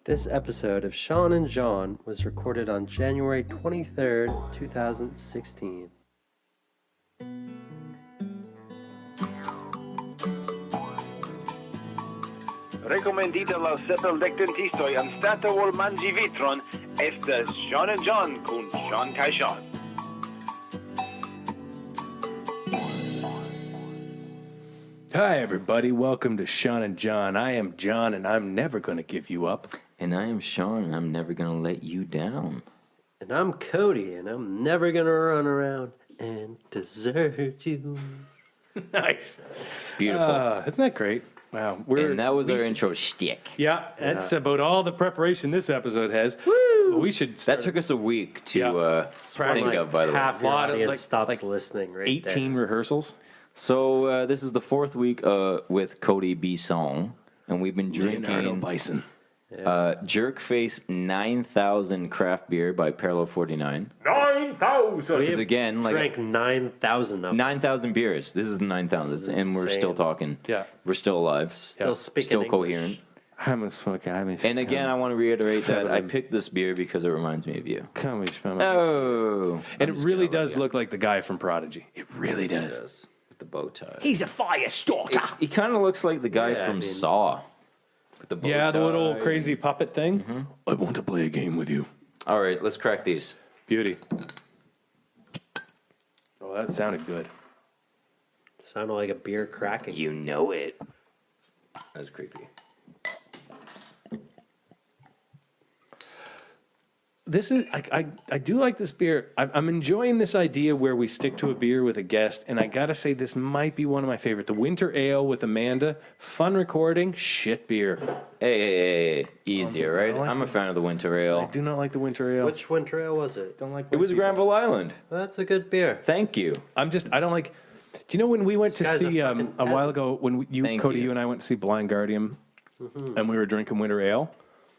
This episode of Sean and John was recorded on January 23rd, 2016. Recomendita la sepeldectentistoi anstata vol mangi vitron estas Sean and John kun Sean kai Sean. Hi, everybody. Welcome to Sean and John. I am John, and I'm never going to give you up. And I am Sean, and I'm never going to let you down. And I'm Cody, and I'm never gonna run around and desert you. Nice. Beautiful. Isn't that great? Wow. And that was our intro shtick. Yeah, that's about all the preparation this episode has. Woo! We should That start took us a week to think Like of, by the way. half your Lot of, audience like- stops like listening right 18 there. rehearsals. So this is the fourth week with Cody Bisson, and we've been Leonardo drinking Bison. Jerkface 9000 craft beer by Parallel 49. 9,000! Because again, like Drank 9,000 of them. 9,000 beers. This is the 9,000th, and we're still insane. talking. Yeah. We're still alive. Still speaking Still English. coherent. I'm a fucking. And again, I want to reiterate that I picked this beer because it reminds me of you. Come on. Oh. And it really does look like the guy from Prodigy. It really does. With the bow tie. He's a fire stalker. He kind of looks like the guy Yeah, I from mean- Saw. With the bow Yeah, the little tie. crazy puppet thing. I want to play a game with you. All right, let's crack these. Beauty. Oh, that sounded good. Sounded like a beer cracking. You know it. That was creepy. This is I do like this beer. I'm enjoying this idea where we stick to a beer with a guest, and I gotta say this might be one of my favorite. The Winter Ale with Amanda, fun recording, shit beer. Hey. Easier, right? like I'm a fan of the Winter Ale. I do not like the Winter Ale. Which winter ale was it? Don't like. It was Granville Island. That's a good beer. Thank you. I don't like. Do you know when we went This guy's to a see fucking a while peasant. ago when Thank Cody, you. you and I went to see Blind Guardian, and we were drinking Winter Ale.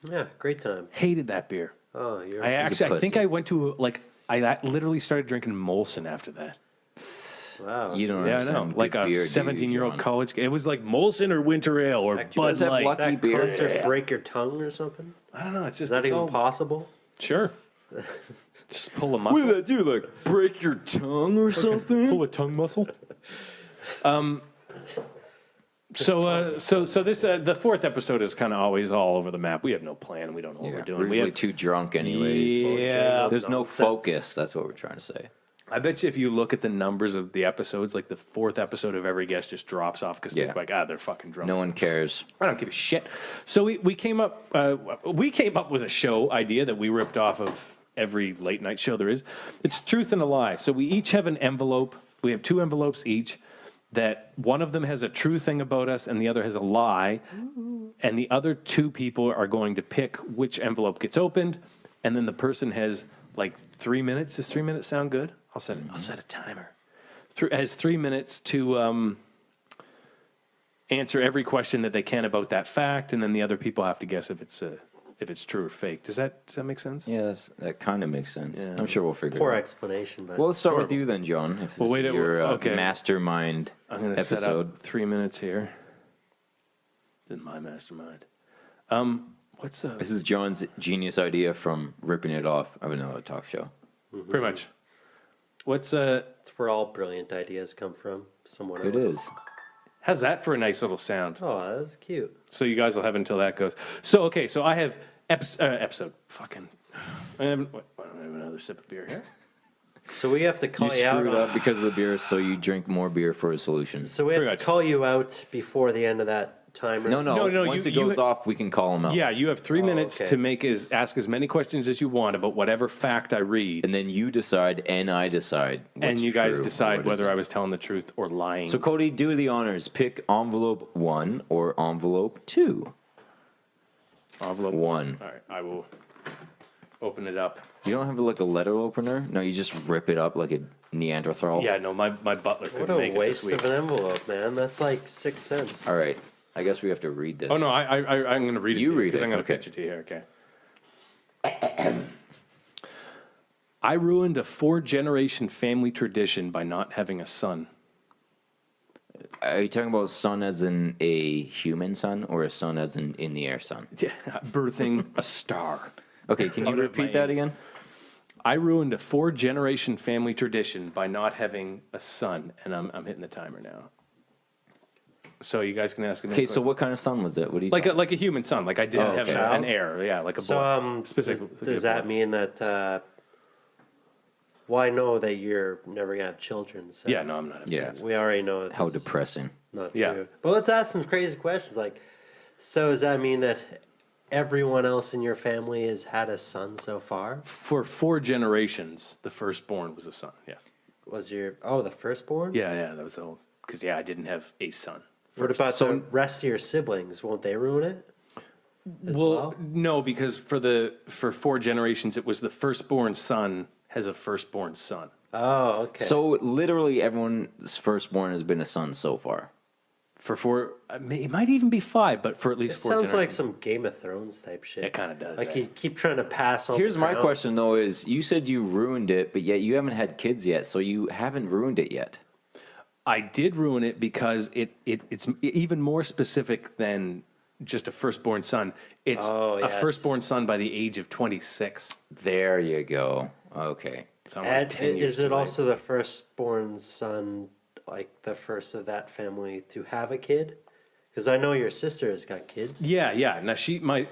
Yeah, great time. Hated that beer. Oh, you're I think pussy. I went to I literally started drinking Molson after that. wow. You don't Yeah, I understand. know. Like good a beer, do you, 17-year-old John? college kid. It was like Molson or Winter Ale or Heck, Bud guys have Light. lucky that beer. concert Yeah. break your tongue or something? I don't know. It's Is just that it's even all, possible? Sure. Just pull a What muscle. did that do? Like break your tongue or something? Pull a tongue muscle. So this the fourth episode is kind of always all over the map. We have no plan. We don't know what we're Yeah, doing. we're We usually have too drunk anyways. yeah. There's no Nonsense. focus. That's what we're trying to say. I bet you if you look at the numbers of the episodes, like the fourth episode of every guest just drops off because Yeah. they're like, they're fucking drunk. No one cares. I don't give a shit. So we came up with a show idea that we ripped off of every late night show there is. It's Truth and a Lie. So we each have an envelope. We have two envelopes each. That one of them has a true thing about us and the other has a lie. And the other two people are going to pick which envelope gets opened. And then the person has like 3 minutes. Does 3 minutes sound good? I'll set a timer. Has 3 minutes to answer every question that they can about that fact, and then the other people have to guess if it's true or fake. Does that make sense? Yeah, that kind of makes sense. Yeah. I'm sure we'll figure Poor it out. explanation, but Well, let's start with you then, John. If Well, this wait, is your okay. mastermind I'm going to set episode. up 3 minutes here. This is my mastermind. What's This is John's genius idea from ripping it off of another talk show. pretty much? What's it's where all brilliant ideas come from. Someone It else. is. how's that for a nice little sound? Oh, that's cute. So you guys will have until that goes. So okay, so I have episode. Fucking. I have another sip of beer here. So we have to You call you, out. screwed up because of the beer, so you drink more beer for a solution. So we have Pretty to much. call you out before the end of that timer. No. No, Once you- it goes you- off, we can call him out. Yeah, you have 3 minutes okay. to ask as many questions as you want about whatever fact I read, And then you decide, and I decide. and you guys decide what whether is I was telling the truth or lying. So, Cody, do the honors. Pick envelope 1 or envelope 2. Envelope 1. All right, I will open it up. You don't have like a letter opener? No, you just rip it up like a Neanderthal? Yeah, no, my butler What couldn't a make it waste this week. of an envelope, man. That's like 6 cents. All right. I guess we have to read this. Oh no, I'm going to read it. You to you read because it, I'm going to okay. pitch it to you here. Okay. I ruined a 4-generation family tradition by not having a son. Are you talking about son as in a human son or a son as in the air son? Yeah, birthing a star. Okay, can you Out of repeat my that anus. again? I ruined a 4-generation family tradition by not having a son, and I'm hitting the timer now. So you guys can ask me. Okay, so what kind of son was it? What do you like a human son? Like I didn't Oh, have okay. an heir. Yeah, like a boy. So, Specifically, does that mean that? Well, I know that you're never gonna have children. So Yeah, no, I'm not. Yeah. we already know that How this is depressing. not Yeah. true. But let's ask some crazy questions. Like, so does that mean that everyone else in your family has had a son so far? For 4 generations, the firstborn was a son. Yes. Was your the firstborn? Yeah, that was the whole. Because I didn't have a son. What about the rest of your siblings? Won't they ruin it? As well? No, because for 4 generations, it was the firstborn son has a firstborn son. Oh, okay. So literally everyone's firstborn has been a son so far. For 4, it might even be 5, but for at least it 4 sounds like generations. some Game of Thrones type shit. It kind of does. Like you keep trying to pass on. Here's the my crown. question though: is you said you ruined it, but yet you haven't had kids yet, so you haven't ruined it yet. I did ruin it because it's even more specific than just a firstborn son. It's a firstborn son by the age of 26. There you go. Okay. So I'm like 10 years is it too late. also the firstborn son, like the first of that family to have a kid? Because I know your sister has got kids. Yeah. Now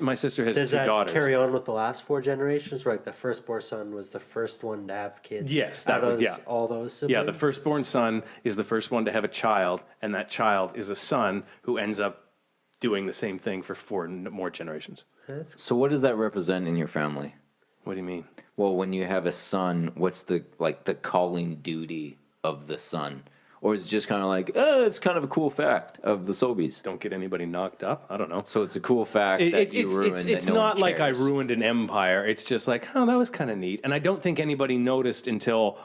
my sister has Does 2 that daughters. carry on with the last 4 generations? Like the firstborn son was the first one to have kids. Yes, out of yeah. all those siblings. Yeah, the firstborn son is the first one to have a child, and that child is a son who ends up doing the same thing for 4 more generations. So what does that represent in your family? What do you mean? Well, when you have a son, what's the calling duty of the son? Or is it just kind of like, it's kind of a cool fact of the Sobies? Don't get anybody knocked up? I don't know. So it's a cool fact that you ruined. It's that no not one like I cares. ruined an empire. It's just like, oh, that was kind of neat. And I don't think anybody noticed until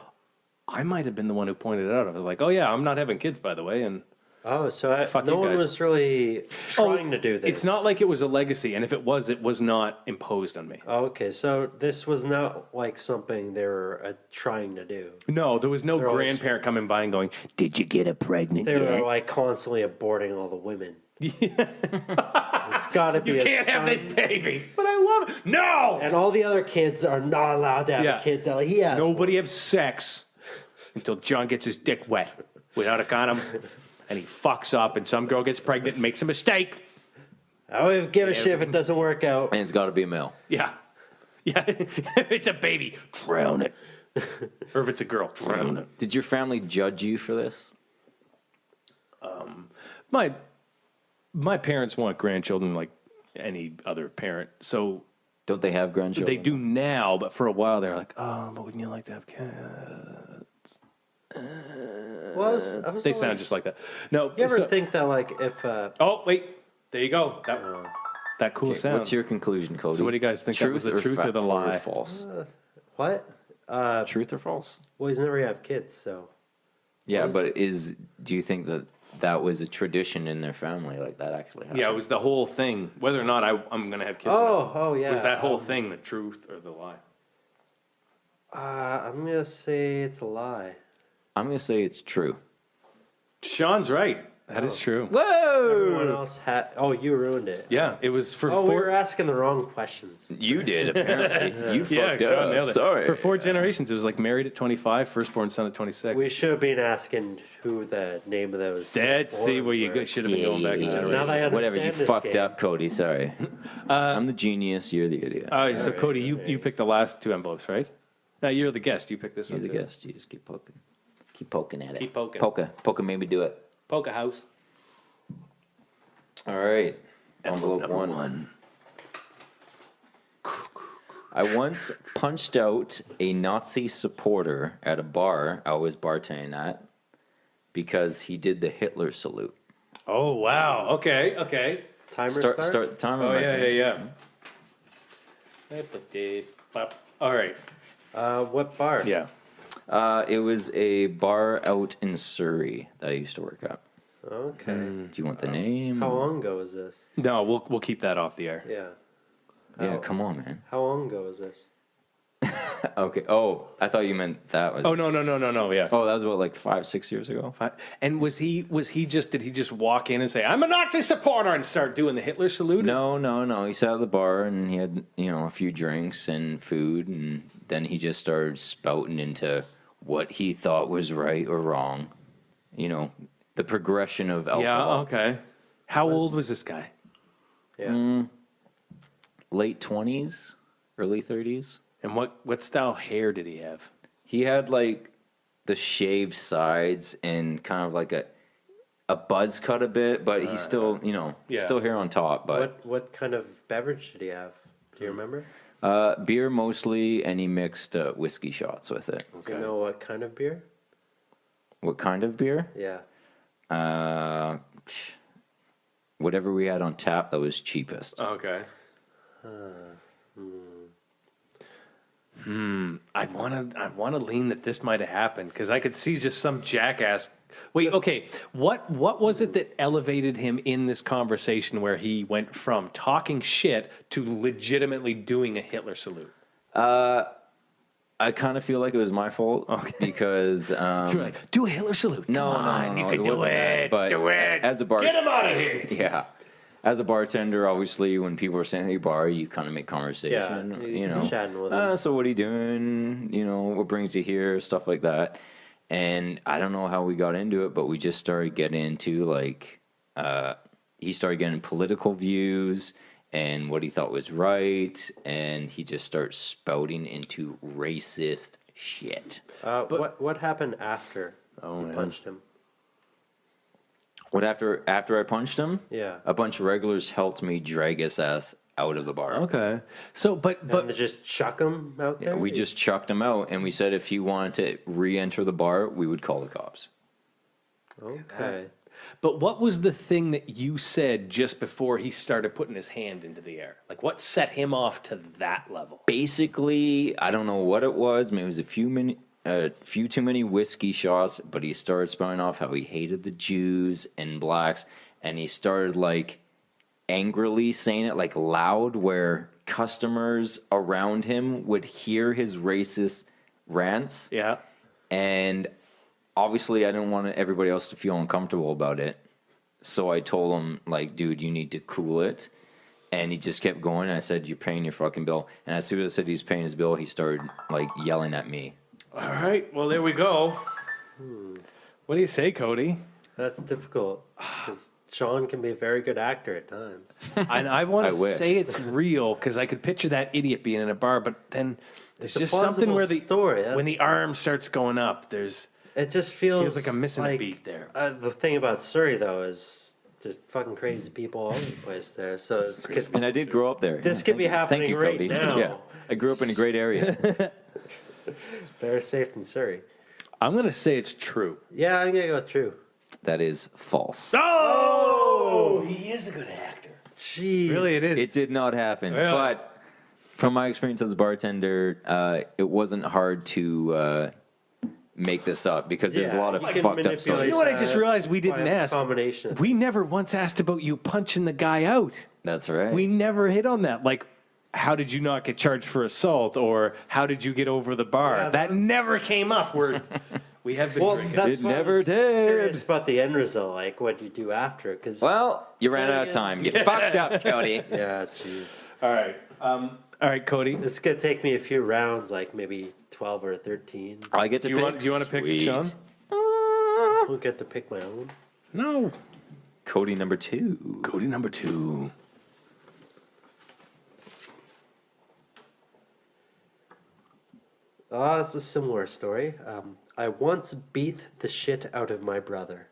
I might have been the one who pointed it out. I was like, oh, yeah, I'm not having kids, by the way. And Oh, so Fuck no you one guys. was really trying to do this. It's not like it was a legacy. And if it was not imposed on me. Oh, okay, so this was not like something they were trying to do. No, there was no They're always- grandparent coming by and going, did you get a pregnant They yet? were like constantly aborting all the women. It's got to be. You a can't have son. this baby. But I love it. No! And all the other kids are not allowed to have Yeah. a kid till he has. Nobody have sex until John gets his dick wet without a condom, and he fucks up, and some girl gets pregnant and makes a mistake. I don't even give a shit if it doesn't work out. And it's got to be a male. Yeah. If it's a baby, drown it. Or if it's a girl, drown it. Did your family judge you for this? My parents want grandchildren like any other parent, so Don't they have grandchildren? they do now. But for a while, they're like, "Oh, but wouldn't you like to have kids?" Well, I was They sound always- just like that. No, You ever so- think that, like, if Oh, wait, there you go. That cool Okay, sound. what's your conclusion, Cody? So what do you guys think? That was the truth or the lie? false? what? Truth or false? Well, he's never gonna have kids, so Yeah, was- but do you think that was a tradition in their family? Like that actually happened? Yeah, it was the whole thing. Whether or not I'm going to have kids. or not. Oh, yeah. Was that whole thing the truth or the lie? I'm gonna say it's a lie. I'm going to say it's true. Sean's right. That is true. Everyone else had. Oh, you ruined it. Yeah, it was for Oh, we four. were asking the wrong questions. You did, apparently. You Yeah, fucked Sean up. nailed it. Sorry. For 4 generations, it was like married at 25, firstborn son at 26. We should have been asking who the name of those. Let's see firstborns where you were. should have been going back in Now generations. that I Whatever, you understand this fucked game. up, Cody. Sorry. I'm the genius. You're the idiot. All right, so Alright, Cody, you picked the last 2 envelopes, right? Now you're the guest. You picked this You're one the too. guest. You just keep poking. Keep poking at it. Keep poking. Poker made me do it. Poker house. All right. Envelope Number one. I once punched out a Nazi supporter at a bar I was bartending at because he did the Hitler salute. Oh wow. Okay. Timer Start the timer. Oh my yeah. friend. All right. What bar? Yeah. It was a bar out in Surrey that I used to work at. Okay. Do you want the name? How long ago was this? No, we'll keep that off the air. Yeah. Yeah, come on, man. How long ago was this? Okay. Oh, I thought you meant that was. Oh no, yeah. Oh, that was about like 5-6 years ago. And did he just walk in and say, I'm a Nazi supporter, and start doing the Hitler salute? No. He sat at the bar and he had, a few drinks and food, and then he just started spouting into what he thought was right or wrong. The progression of alcohol. Yeah, okay. How old was this guy? Yeah. Late 20s, early 30s. And what style hair did he have? He had like the shaved sides and kind of like a buzz cut a bit, but he's still, still hair on top. But What kind of beverage did he have? Do you remember? beer mostly, and he mixed whiskey shots with it. Do you know what kind of beer? What kind of beer? Yeah. Whatever we had on tap that was cheapest. Okay. I want to lean that this might have happened because I could see just some jackass. Wait, okay. What was it that elevated him in this conversation where he went from talking shit to legitimately doing a Hitler salute? I kind of feel like it was my fault because You were like, do a Hitler salute. no, Come on, no, you can do wasn't that, it. but do it. as a Get him out of here. yeah. As a bartender, obviously, when people are standing at your bar, you kind of make conversation. Yeah, you know, chatting with them. So what are you doing? What brings you here? Stuff like that. And I don't know how we got into it, but we just started getting into he started getting political views and what he thought was right, and he just started spouting into racist shit. What happened after you punched him? What after I punched him? Yeah. A bunch of regulars helped me drag his ass out of the bar. Okay. So, but And they just chuck him out there? We just chucked him out, and we said if he wanted to re-enter the bar, we would call the cops. Okay. But what was the thing that you said just before he started putting his hand into the air? Like, what set him off to that level? Basically, I don't know what it was. Maybe it was a few too many whiskey shots, but he started spouting off how he hated the Jews and blacks, and he started like angrily saying it like loud where customers around him would hear his racist rants. Yeah. And obviously I didn't want everybody else to feel uncomfortable about it. So I told him, like, dude, you need to cool it. And he just kept going. And I said, you're paying your fucking bill. And as soon as I said he's paying his bill, he started like yelling at me. All right. Well, there we go. What do you say, Cody? That's difficult. Because Sean can be a very good actor at times. And I want I to wish. say it's real because I could picture that idiot being in a bar, but then there's It's a just something where plausible story. when the arm starts going up, It just feels like I'm missing a beat there. The thing about Surrey, though, is there's fucking crazy people all over the place there. So And I did grow up there. This could be happening Thank you, right Cody. now. Yeah, I grew up in a great area. Better safe than Surrey. I'm going to say it's true. Yeah, I'm gonna go true. That is false. Oh! He is a good actor. Jeez. Really, it is. It did not happen. Yeah. But from my experience as a bartender, it wasn't hard to make this up because there's a lot of you can fucked up manipulate stories. You know what I just realized we didn't by a ask? combination. We never once asked about you punching the guy out. That's right. We never hit on that. Like, how did you not get charged for assault, or how did you get over the bar? Yeah, that that's- never came up. We have been Well, drinking. that's It what I never was did. Curious about the end result, like what you do after, because Well, you ran out of time. You fucked up, Cody. yeah, jeez, All right, Cody. this is gonna take me a few rounds, like maybe 12 or 13. I get to Do pick. you want to pick Sweet. Sean? I don't get to pick my own. No. Cody number 2. Cody number 2. It's a similar story. I once beat the shit out of my brother.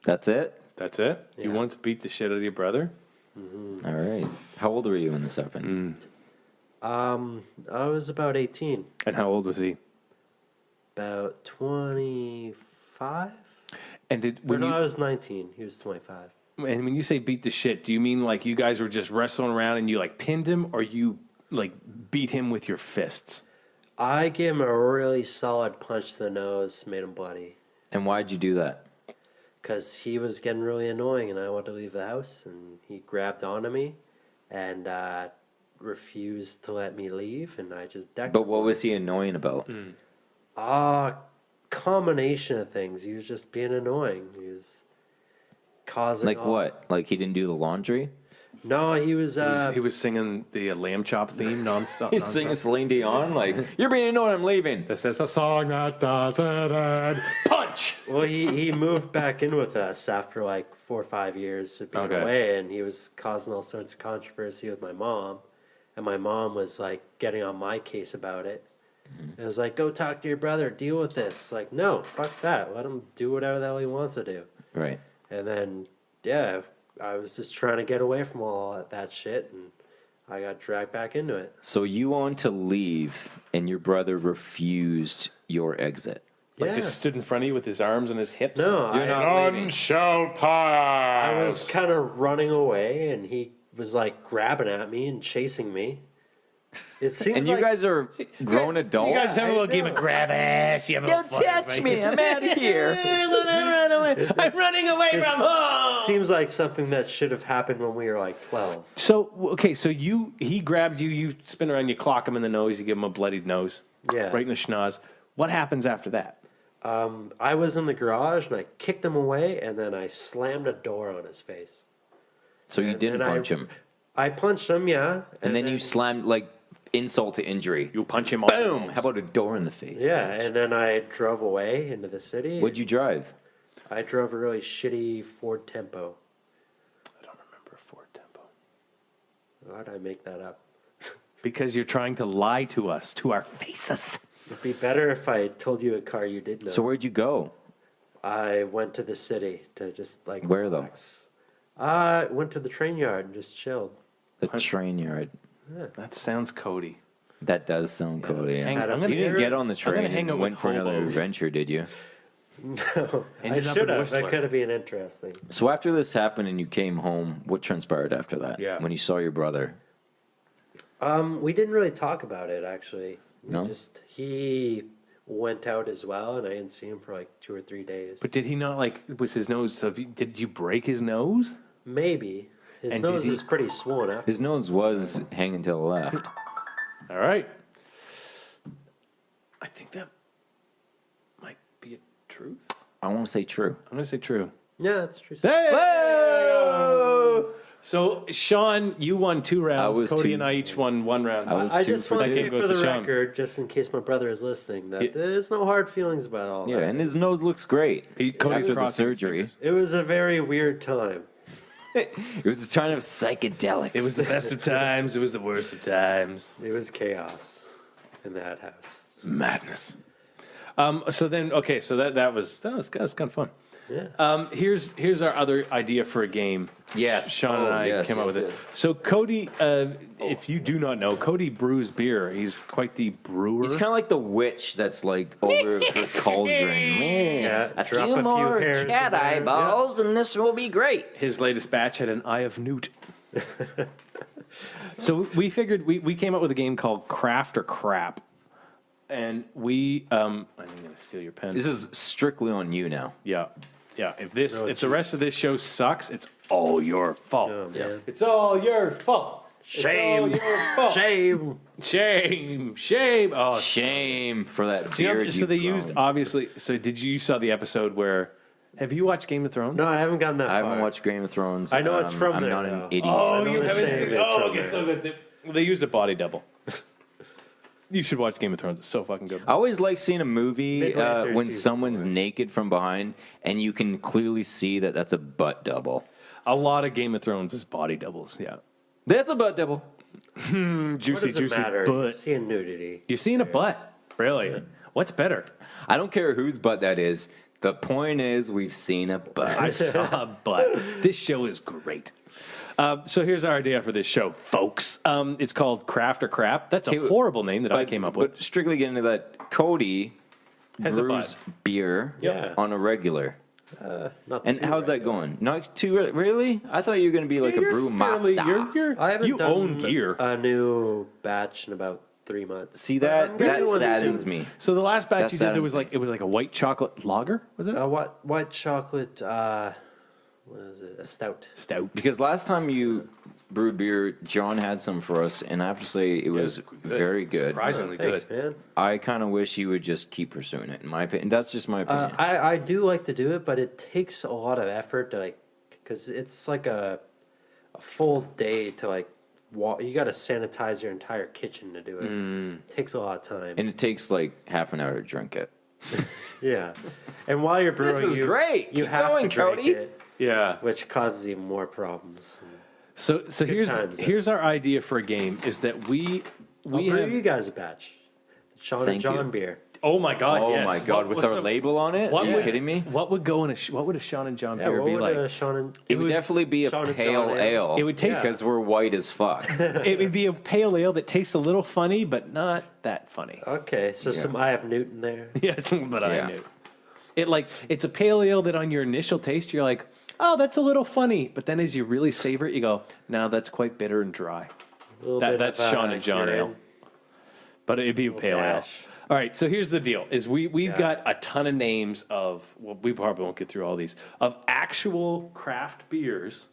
That's it? That's it? You Yeah. once beat the shit out of your brother? All right. How old were you when this happened? I was about 18, And how old was he? about 25. And I was 19. He was 25. and when you say beat the shit, do you mean like you guys were just wrestling around and you like pinned him, or you like beat him with your fists? I gave him a really solid punch to the nose, made him bloody. And why'd you do that? Because he was getting really annoying and I wanted to leave the house, and he grabbed onto me and refused to let me leave, and I just decked But him. what was he annoying about? Combination of things. He was just being annoying. He was causing Like all- what? Like he didn't do the laundry? No, he was. He was singing the lamb chop theme nonstop. He's singing Celine Dion like, you're being annoying, I'm leaving. This is the song that doesn't end. Punch! Well, he moved back in with us after like 4 or 5 years of being Okay. away, and he was causing all sorts of controversy with my mom, and my mom was like getting on my case about it. It was like, go talk to your brother, deal with this. Like, no, fuck that. Let him do whatever the hell he wants to do. Right. And then, yeah, I was just trying to get away from all that shit, and I got dragged back into it. So you wanted to leave, and your brother refused your exit. Like Yeah. just stood in front of you with his arms and his hips. No, You're not leaving. shall pass. I was kind of running away, and he was like grabbing at me and chasing me. It seems And you like guys are grown adults. You guys have a little I game of know. grab ass. You have a Don't little fun, touch right? me, I'm out of here. Run away. I'm running away from home. seems like something that should have happened when we were like 12. So okay, so he grabbed you. You spin around. You clock him in the nose. You give him a bloodied nose. Yeah. Right in the schnoz. What happens after that? I was in the garage and I kicked him away, and then I slammed a door on his face. So you And- didn't and punch him. I punched him, yeah. And then you slammed, like, insult to injury. You punch him. All the Boom! nose. How about a door in the face? Yeah, and then I drove away into the city. What'd you drive? I drove a really shitty Ford Tempo. I don't remember Ford Tempo. Why'd I make that up? Because you're trying to lie to us, to our faces. It'd be better if I told you a car you did know. So where'd you go? I went to the city to just like Where, though? relax. I went to the train yard and just chilled. The train yard. That sounds Cody. That does sound Cody. Hang- I'm You gonna- didn't get on the I'm train gonna hang out and with went for another hobos. adventure, did you? No, I Ended up should in have. Whistler. That could have been interesting. So after this happened and you came home, what transpired after that? Yeah. When you saw your brother? We didn't really talk about it actually. No? He went out as well, and I didn't see him for like 2 or 3 days. But did he not like? Was his nose? So did you break his nose? Maybe his And nose did he- is pretty swollen after. His nose was hanging to the left. All right. I think that might be a truth. I want to say true. I'm gonna say true. Yeah, that's true. Hey! So Sean, you won 2 rounds. was Cody two- and I each won 1 round. I was I two just for want to two. say Goes for to the Sean. record, just in case my brother is listening, that Yeah. there's no hard feelings about all Yeah, that. and his nose looks great. Cody's After the crossing his surgery. fingers. It was a very weird time. It was a time of psychedelics. It was the best of times. It was the worst of times. It was chaos in that house. Madness. So then, okay, so that was kind of fun. Yeah. Here's our other idea for a game. Yes. Sean and Oh, I yes, came up yes, with it. yes. So Cody, if you do not know, Cody brews beer. He's quite the brewer. He's kind of like the witch that's like over her cauldron. Yeah, a drop few a few more hairs in cat there. eyeballs, and this will be great. His latest batch had an eye of newt. So we figured we came up with a game called Craft or Crap, and I'm going to steal your pen. This is strictly on you now. Yeah. If Oh, if the rest of this show sucks, it's all your fault. Oh, man. It's all your fault. Shame. It's all your fault. Shame. Shame. Oh, Shame for that Do you know- beard. so they you've used grown. obviously. So you saw the episode where? Have you watched Game of Thrones? No, I haven't gotten that I far. haven't watched Game of Thrones. I know it's from I'm there, not though. an idiot. Oh, I know you the haven't shame seen? is Oh, from it's there. so good. They used a body double. You should watch Game of Thrones. It's so fucking good. I always like seeing a movie Midway through when season someone's 4. naked from behind and you can clearly see that that's a butt double. A lot of Game of Thrones is body doubles. Yeah. That's a butt double. What Juicy, does it juicy matter? butt. Seeing nudity. You're seeing a butt. Really? What's better? I don't care whose butt that is. The point is, we've seen a butt. I saw a butt. This show is great. So here's our idea for this show, folks. It's called Craft or Crap. That's a Okay, horrible name that I came up with. But strictly getting into that, Cody Has a brews butt. beer Yeah. on a regular. Not And too how's that regular. going? Not too really? I thought you were going to be like a brew master. I haven't You done own gear. a new batch in about 3 months. See But that? I'm That getting one saddens soon. me. So the last batch That you did, there was saddens like it was like a white chocolate lager. Was it? What white chocolate? What is it? A stout. Stout. Because last time you brewed beer, John had some for us, and I have to say it was very good. Surprisingly Thanks, good. man. I kind of wish you would just keep pursuing it, in my opinion. That's just my opinion. I do like to do it, but it takes a lot of effort to because it's like a full day to you got to sanitize your entire kitchen to do it. It takes a lot of time. And it takes like half an hour to drink it. Yeah, and while you're brewing, is great. You Keep have going, to drink Cody. it, Yeah. which causes even more problems. So times, here's our idea for a game is that we I'll brew have. you guys a batch. Sean and Thank John you. beer. Oh my God! Oh yes. my God, with our label on it? Are you kidding me? What would go in what would a Sean and John Yeah, beer what be would like? Sean and It would definitely be a Sean and pale John ale. It would taste- because we're white as fuck. It would be a pale ale that tastes a little funny, but not that funny. Okay, so Yeah. I have Newton there. Yes, but Yeah. I knew. It's a pale ale that on your initial taste you're like, oh, that's a little funny, but then as you really savor it, you go, no, that's quite bitter and dry. A little bit That's of, Sean and John urine. ale, but it'd be a pale ale. dash. All right, so here's the deal: is we've got a ton of names of we probably won't get through all these of actual craft beers,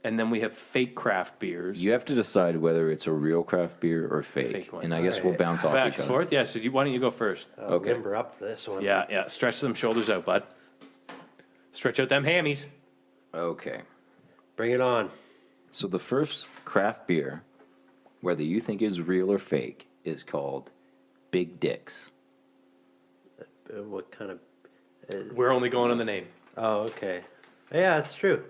and then we have fake craft beers. You have to decide whether it's a real craft beer or fake. Fake ones. And I guess we'll bounce off Back each and other. forth. Yeah. So why don't you go first? Okay. Limber up for this one. Yeah. Stretch them shoulders out, bud. Stretch out them hammies. Okay. Bring it on. So the first craft beer, whether you think is real or fake, is called Big Dicks. What kind of? We're only going on the name. Oh, okay. Yeah, it's true.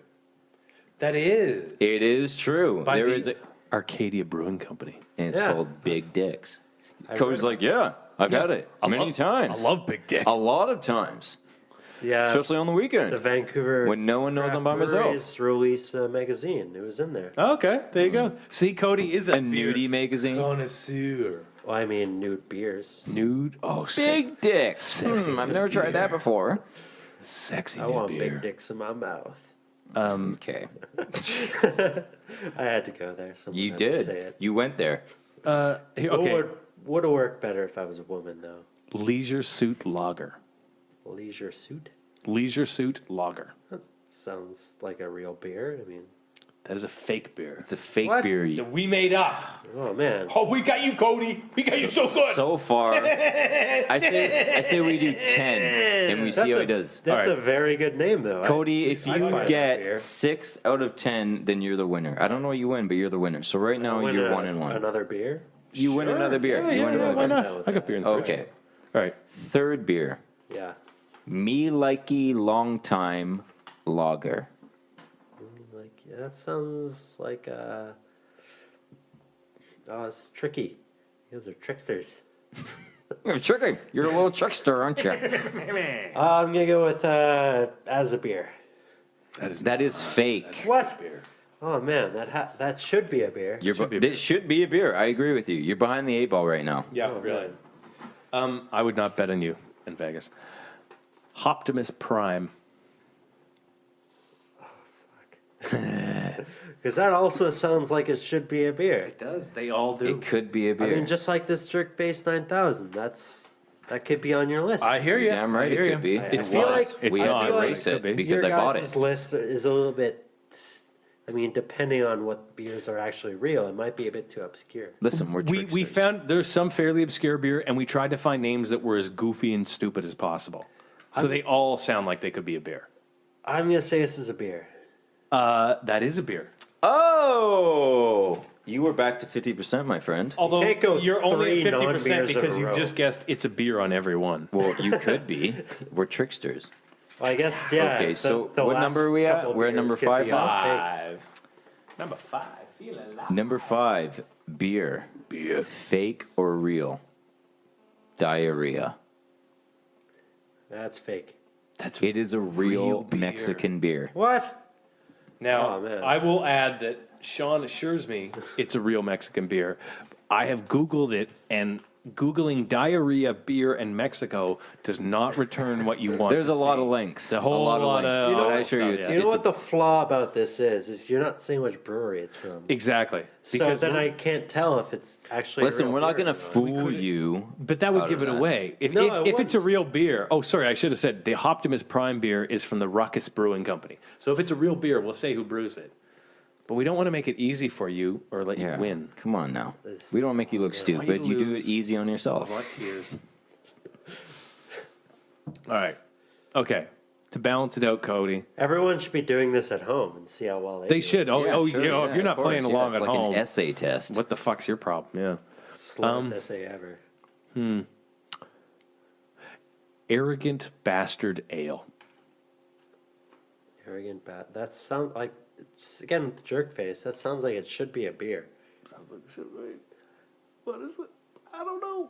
That is It is true. by There the is a, Arcadia Brewing Company. and it's Yeah. called Big Dicks. I Cody's read like, yeah, I've had it many times. I love Big Dick. A lot of times, Yeah, especially on the weekend the Vancouver when no one knows I'm by Craft myself. Breweries release magazine. It was in there. Okay, there you go. See, Cody is a A nudie magazine. connoisseur. Well, I mean, nude beers. Nude. Oh, Big Dicks. Sexy I've never tried that before. sexy I nude want beer. big dicks in my mouth. Okay. I had to go there. Someone You had to say did. it. You went there. Here, okay. Would have worked better if I was a woman, though. Leisure Suit Lager. Leisure suit. Leisure Suit Lager. Sounds like a real beer. I mean, That is a fake beer. It's a fake What? beer. That we made up. oh man. Oh, we got you, Cody. We got you so good. So far, I say we do 10 and we see how he does. That's All right. a very good name, though. Cody, if I'd buy you that beer. get 6 out of 10, then you're the winner. I don't know what you win, but you're the winner. So right now Win you're a- 1 and 1. Another beer. You win another beer. Yeah, You yeah, win yeah, another why beer. not? I got beer in the fridge. Okay. All right. Third beer. Yeah. Me likey long time lager. That sounds like oh, this is tricky. You guys are tricksters. Tricky. You're a little trickster, aren't you? I'm gonna go with as a beer. That is fake. What? Oh man, that should be a beer. It should be a beer. I agree with you. You're behind the 8 ball right now. Yeah, Oh, really. man. I would not bet on you in Vegas. Optimus Prime. Because that also sounds like it should be a beer. It does. They all do. It could be a I beer. mean, just like this Jerk Base 9000. That could be on your list. I hear you. Damn right I hear it could be. I It feel was. like it's we had not. to like erase it it could be. because your I bought guys' it. list is a little bit. I mean, depending on what beers are actually real, it might be a bit too obscure. Listen, we're We tricksters. found there's some fairly obscure beer, and we tried to find names that were as goofy and stupid as possible. So they all sound like they could be a beer. I'm gonna say this is a beer. That is a beer. Oh, you were back to 50%, my friend. Although can't go you're only at 3 50% non-beers in a because you've row. just guessed it's a beer on every one. Well, you could be. We're tricksters. Well, I guess yeah. Okay, the- so the what last number are we at? couple We're at beers number could 5 be now? all fake. Number 5. Feel alive. Number 5, beer. Beer. Fake or real? Diarrhea. That's fake. It is a real, Real beer. Mexican beer. What? Now, Oh, man. I will add that Sean assures me it's a real Mexican beer. I have Googled it, and Googling diarrhea beer in Mexico does not return what you want. There's to a lot see. of links. The whole a lot lot of links. of. You know I what? assure you, You know what the flaw about this is you're not saying which brewery it's from. Exactly. So Because then we're- I can't tell if it's actually. Listen, real we're not beer going to or not. fool you. But that would out give of it that. away. If, No, if it it's a real beer, oh, sorry, I should have said the Optimus Prime beer is from the Ruckus Brewing Company. So if it's a real beer, we'll say who brews it. But we don't want to make it easy for you or let Yeah. you win. Come on now. This- We don't make you look want stupid. you to You do it lose. easy on yourself. What tears? All right. Okay. To balance it out, Cody. Everyone should be doing this at home and see how well they They do. should. Oh, Yeah, oh, sure, you know, if yeah, you're of not course, playing yeah, along it's at like home, an essay test. what the fuck's your problem? Yeah. Slowest essay ever. Arrogant Bastard Ale. Arrogant bat. That sounds like again with the jerk face. That sounds like it should be a beer. Sounds like shit, right? What is it? I don't know.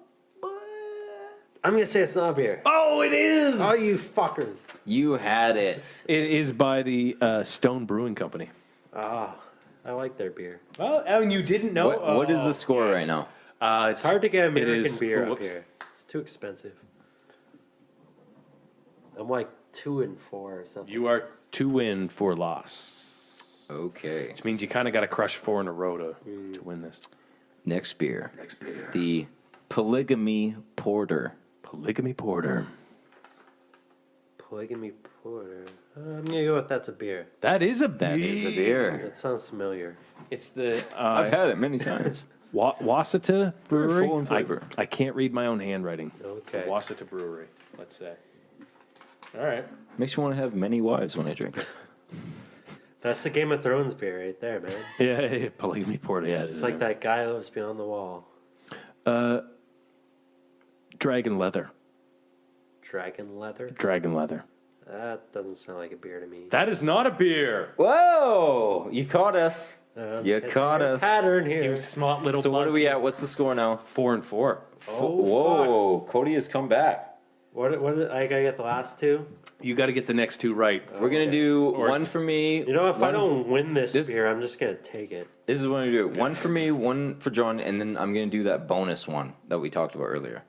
I'm gonna say it's not a beer. Oh, it is! Oh, you fuckers! You had it. It is by the Stone Brewing Company. Ah, I like their beer. Oh, and you didn't know? What is the score right now? It's It's hard to get American is- beer oh, up whoops. here. It's too expensive. I'm like 2-4 or something. You are 2 in, 4 loss. Okay. Which means you kind of got to crush 4 in a row to win this. Next beer. Next beer. The Polygamy Porter. Polygamy Porter. Polygamy porter. I'm gonna go with that's a beer. That is a beer. That is a beer. That sounds familiar. It's the I've had it many times. Wasita Brewery. full in flavor. I can't read my own handwriting. Okay. Wasita Brewery, let's say. All right. Makes me want to have many wives when I drink it. That's a Game of Thrones beer right there, man. Yeah, Polygamy Porter. Yeah, It's like that guy who lives beyond the wall. Dragon Leather. Dragon leather. Dragon Leather. That doesn't sound like a beer to me. That is not a beer. Whoa! You caught us. You Catching caught a us. Pattern here. You smart little. So what bug. are we at? What's the score now? 4 and 4. Whoa! Cody has come back. What? I gotta get the last two. You got to get the next 2 right. We're gonna do Or one for me. You know, if I one- don't win this this- beer, I'm just gonna take it. This is what I'm gonna do. One for me, one for John, and then I'm gonna do that bonus one that we talked about earlier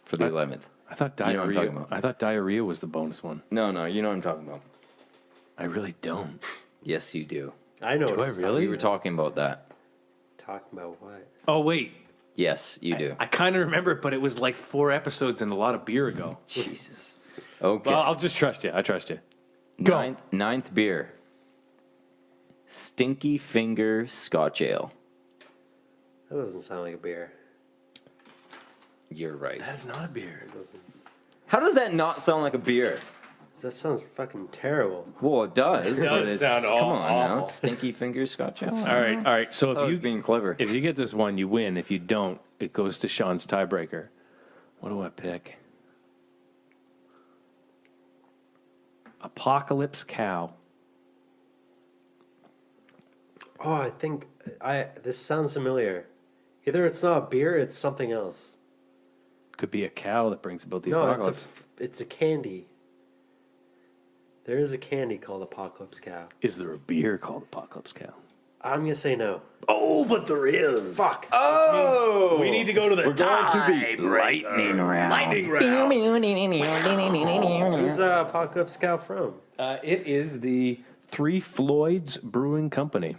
for the 11th. I thought You know what I'm diarrhea. talking about. I thought diarrhea was the bonus one. No, you know what I'm talking about. I really don't. Yes, you do. I know. Do what I it's really? We were talking about that. talking about what? Oh wait, Yes, you do. I kind of remember it, but it was like 4 episodes and a lot of beer ago. Jesus. Okay. Well, I'll just trust you. I trust you. Go. Ninth beer. Stinky Finger Scotch Ale. That doesn't sound like a beer. You're right. That is not a beer. It doesn't. How does that not sound like a beer? That sounds fucking terrible. Well, it does. It but does it's, sound come on now. awful. Stinky Finger Scotch Ale. All right. So I was if being clever. you get this one, you win. If you don't, it goes to Sean's tiebreaker. What do I pick? Apocalypse Cow. Oh, I think this sounds familiar. Either it's not a beer, it's something else. Could be a cow that brings about the No, apocalypse. it's a candy. There is a candy called Apocalypse Cow. Is there a beer called Apocalypse Cow? I'm gonna say no. Oh, but there is. Fuck. Oh! We need to go to the We're going to the lightning round. lightning round. Who's Apocalypse Cow from? It is the Three Floyds Brewing Company.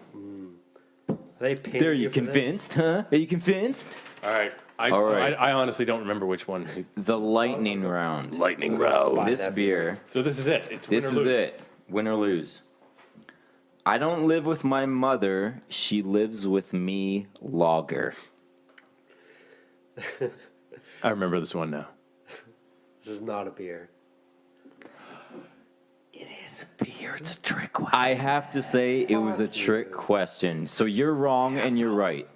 Are they paying There, you for this? convinced, huh? Are you convinced? All right. All right. I honestly don't remember which one. The lightning round. Lightning round. Buy This that beer. So this is it. It's win This or is lose. it. Win or lose. I don't live with my mother. She lives with me. Lager. I remember this one now. This is not a beer. It is a beer. It's a trick question. I have to say it was a trick question. So you're wrong and you're right.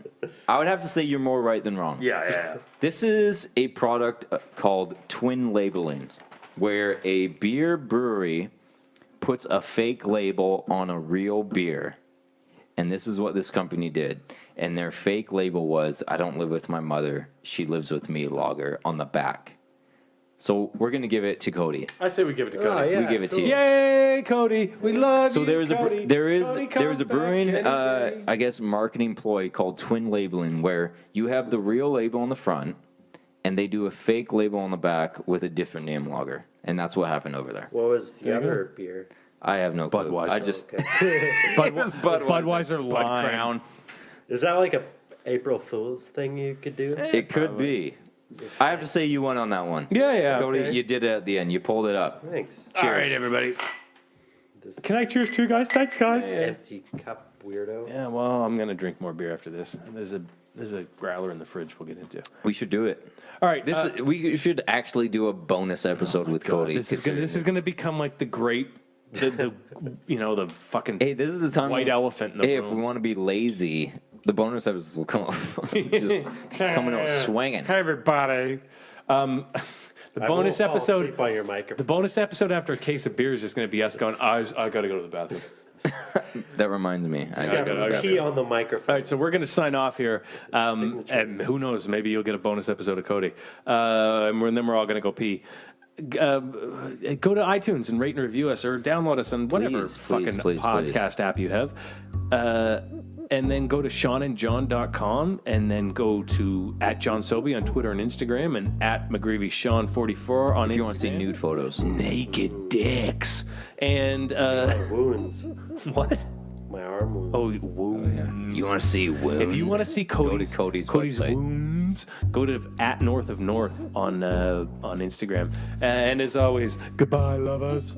I would have to say you're more right than wrong. Yeah. This is a product called twin labeling, where a beer brewery puts a fake label on a real beer. And this is what this company did. And their fake label was, I don't live with my mother. She lives with me, lager, on the back. So we're going to give it to Cody. I say we give it to Cody. Oh, yeah, we give it to cool. you. Yay, Cody! We love So you, there is Cody. a there is Cody there is comes a brewing back any day. I guess marketing ploy called twin labeling, where you have the real label on the front and they do a fake label on the back with a different name lager, and that's what happened over there. What was the other beer? I have no clue. Budweiser. I just Budweiser Bud Lime. Crown. Is that like a April Fool's thing you could do? It could be. I have to say you won on that one. Yeah. Cody, okay. you did it at the end. You pulled it up. Thanks. All right, everybody. This Can I cheers too, guys? Thanks, guys. empty cup weirdo. Yeah, well, I'm gonna drink more beer after this. There's a growler in the fridge we'll get into. We should do it. All right, We should actually do a bonus episode with Cody. This is gonna become like the great, the the fucking Hey, this is the time. white elephant in the Hey, room. if we want to be lazy, the bonus episode will come off. Just coming out swinging. Hey, everybody. The I bonus won't fall episode. asleep on your microphone. The bonus episode after a case of beer is just going to be us going, I got to go to the bathroom. That reminds me. I You gotta gotta go to the bathroom. pee on the microphone. All right, so we're going to sign off here. And who knows, maybe you'll get a bonus episode of Cody. And then we're all going to go pee. Go to iTunes and rate and review us or download us on whatever Please, fucking please. podcast app you have. And then go to SeanandJohn.com and then go to @JohnSoby on Twitter and Instagram and @McGreevySean44 on Instagram. If you want to see nude photos. Naked dicks. And My wounds. what? My arm wounds. Oh, wounds. You want to see wounds? If you want to see Cody's Cody's website. wounds, go to @North of North on Instagram. And as always, goodbye, lovers.